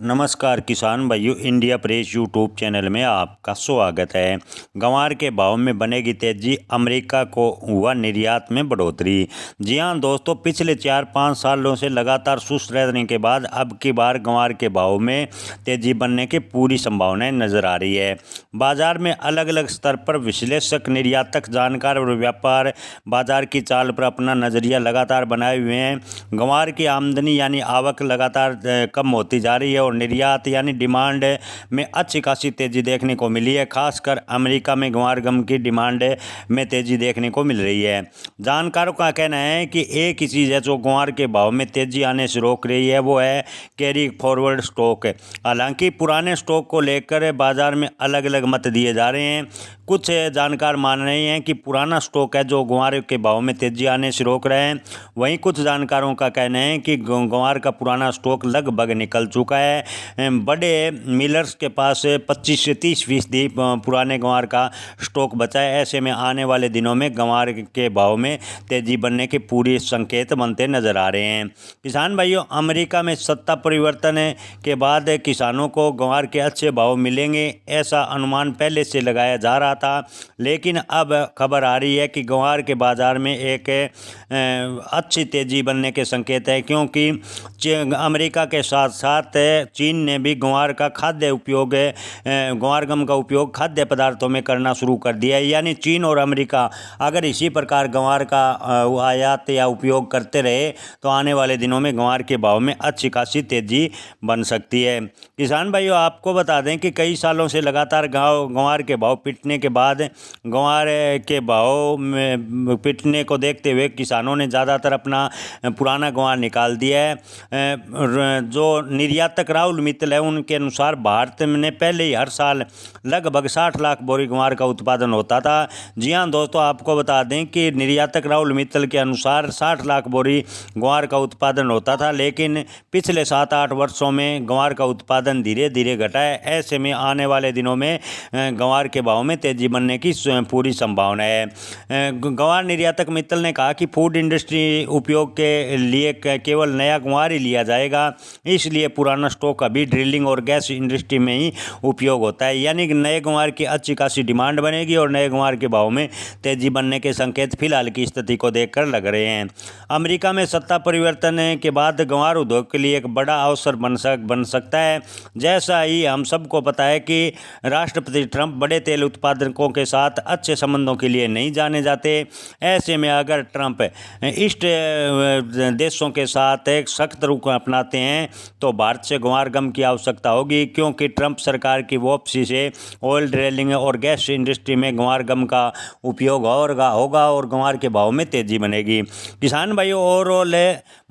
नमस्कार किसान भाइयों, इंडिया प्रेस यूट्यूब चैनल में आपका स्वागत है। ग्वार के भाव में बनेगी तेजी, अमेरिका को हुआ निर्यात में बढ़ोतरी। जी हां दोस्तों, पिछले 4-5 सालों से लगातार सुस्त रहने के बाद अब की बार ग्वार के भाव में तेजी बनने की पूरी संभावनाएं नजर आ रही है। बाजार में अलग अलग स्तर पर विश्लेषक, निर्यातक, जानकार और व्यापार बाजार की चाल पर अपना नजरिया लगातार बनाए हुए हैं। ग्वार की आमदनी यानी आवक लगातार कम होती जा रही है और निर्यात यानी डिमांड में अच्छी खासी तेजी देखने को मिली है। खासकर अमेरिका में ग्वार गम की डिमांड में तेजी देखने को मिल रही है। जानकारों का कहना है कि एक ही चीज़ है जो ग्वार के भाव में तेजी आने से रोक रही है, वो है कैरी फॉरवर्ड स्टॉक। हालांकि पुराने स्टॉक को लेकर बाजार में अलग अलग मत दिए जा रहे हैं। कुछ जानकार मान रहे हैं कि पुराना स्टॉक है जो ग्वार के भाव में तेजी आने से रोक रहे हैं। वहीं कुछ जानकारों का कहना है कि ग्वार का पुराना स्टॉक लगभग निकल चुका है। बड़े मिलर्स के पास 25 से 30% पुराने ग्वार का स्टॉक बचा है। ऐसे में आने वाले दिनों में ग्वार के भाव में तेजी बनने के पूरे संकेत बनते नजर आ रहे हैं। किसान भाइयों, अमेरिका में सत्ता परिवर्तन के बाद किसानों को ग्वार के अच्छे भाव मिलेंगे, ऐसा अनुमान पहले से लगाया जा रहा था। लेकिन अब खबर आ रही है कि ग्वार के बाजार में एक अच्छी तेजी बनने के संकेत है, क्योंकि अमेरिका के साथ साथ चीन ने भी ग्वार गम का उपयोग खाद्य पदार्थों में करना शुरू कर दिया है। यानी चीन और अमेरिका अगर इसी प्रकार ग्वार का आयात या उपयोग करते रहे तो आने वाले दिनों में ग्वार के भाव में अच्छी खासी तेजी बन सकती है। किसान भाइयों, आपको बता दें कि कई सालों से लगातार ग्वार के भाव पिटने के बाद ग्वार के भाव में पिटने को देखते हुए किसानों ने ज़्यादातर अपना पुराना ग्वार निकाल दिया है। जो निर्यातक राहुल मित्तल है, उनके अनुसार भारत में पहले ही हर साल लगभग 60 लाख बोरी ग्वार का उत्पादन होता था। जी हां दोस्तों, आपको बता दें कि निर्यातक राहुल मित्तल के अनुसार 60 लाख बोरी ग्वार का उत्पादन होता था, लेकिन पिछले 7-8 वर्षों में ग्वार का उत्पादन धीरे धीरे घटा है। ऐसे में आने वाले दिनों में ग्वार के भाव में तेजी बनने की पूरी संभावना है। ग्वार निर्यातक मित्तल ने कहा कि फूड इंडस्ट्री उपयोग के लिए केवल नया ग्वार ही लिया जाएगा, इसलिए पुराना स्टॉक अभी ड्रिलिंग और गैस इंडस्ट्री में ही उपयोग होता है। यानी कि नए ग्वार की अच्छी खासी डिमांड बनेगी और नए ग्वार के भाव में तेजी बनने के संकेत फिलहाल की स्थिति को देखकर लग रहे हैं। अमेरिका में सत्ता परिवर्तन के बाद ग्वार उद्योग के लिए एक बड़ा अवसर बन सकता है। जैसा ही हम सबको पता है कि राष्ट्रपति ट्रंप बड़े तेल उत्पादकों के साथ अच्छे संबंधों के लिए नहीं जाने जाते। ऐसे में अगर ट्रंप ईस्ट देशों के साथ एक सख्त रुख अपनाते हैं तो भारत से ग्वार गम की आवश्यकता होगी, क्योंकि ट्रंप सरकार की वापसी से ऑयल ड्रिलिंग और गैस इंडस्ट्री में ग्वार गम का उपयोग होगा और ग्वार के भाव में तेजी बनेगी। किसान भाइयों, ओवरऑल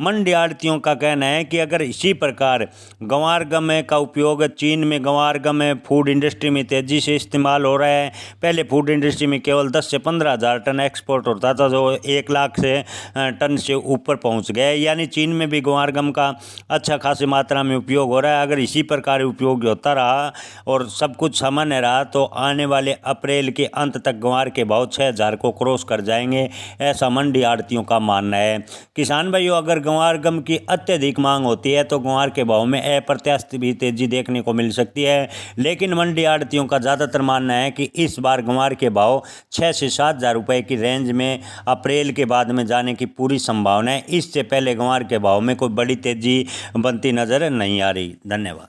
मंडी आड़तियों का कहना है कि अगर इसी प्रकार ग्वार गम का उपयोग चीन में ग्वार गम फूड इंडस्ट्री में तेजी से इस्तेमाल हो रहा है। पहले फूड इंडस्ट्री में केवल 10 से 15 हज़ार टन एक्सपोर्ट होता था, जो 1 लाख से टन से ऊपर पहुंच गए। यानी चीन में भी ग्वार गम का अच्छा खासी मात्रा में उपयोग हो रहा है। अगर इसी प्रकार उपयोग होता रहा और सब कुछ सामान्य रहा तो आने वाले अप्रैल के अंत तक ग्वार के भाव 6,000 को क्रॉस कर जाएंगे, ऐसा मंडी आड़तियों का मानना है। किसान भाइयों, अगर ग्वार गम की अत्यधिक मांग होती है तो ग्वार के भाव में अप्रत्याशित भी तेजी देखने को मिल सकती है। लेकिन मंडी आड़तियों का ज़्यादातर मानना है कि इस बार ग्वार के भाव 6 से 7,000 रुपये की रेंज में अप्रैल के बाद में जाने की पूरी संभावना है। इससे पहले ग्वार के भाव में कोई बड़ी तेजी बनती नज़र नहीं आ रही। धन्यवाद।